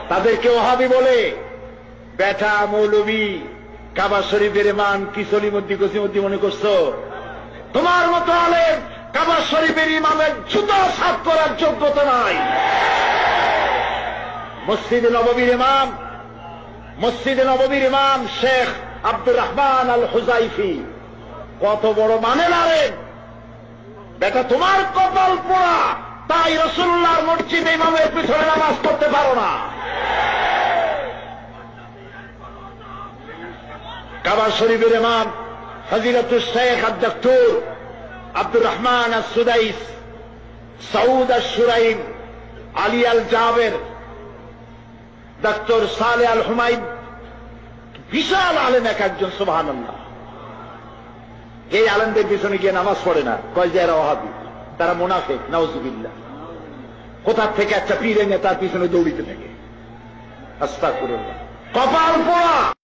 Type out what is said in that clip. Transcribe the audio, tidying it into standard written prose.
তাদেরকে ওহাবি বলে। বেটা মৌলবী কাবা শরীফের ইমাম কি সলিমুদ্দি কসিমুদ্দি মনে করছো? তোমার মতো আলেম কাবা শরীফের ইমামের জুতা সাফ করার যোগ্যতা নাই। মসজিদে নববীর ইমাম শেখ আব্দুর রহমান আল হুজাইফি কত বড় মানেন আলেম। বেটা তোমার কপাল পোড়া, তাই রাসূলুল্লাহর মসজিদে ইমামের পিছনে নামাজ পড়তে পারো না। কাবা শরীফের ইমাম ফজিলাতুল শেখ আদ-ডক্টর আব্দুর রহমান আস-সুদাইস, সৌদ আশ-শুরাইম, আলী আল জাবের, ডক্টর সালেহ আল হুমায়ুন, বিশাল আলেম এক একজন, সুবহানাল্লাহ। এই আলেমদের পিছনে গিয়ে নামাজ পড়ে না, কয় যে এরা ওহাবি, তারা মুনাফিক, নাউজুবিল্লাহ। কোথা থেকে একটা পীর এনে তার পিছনে দৌড়িতে থাকে। আস্তাগফিরুল্লাহ। কপাল পোড়া।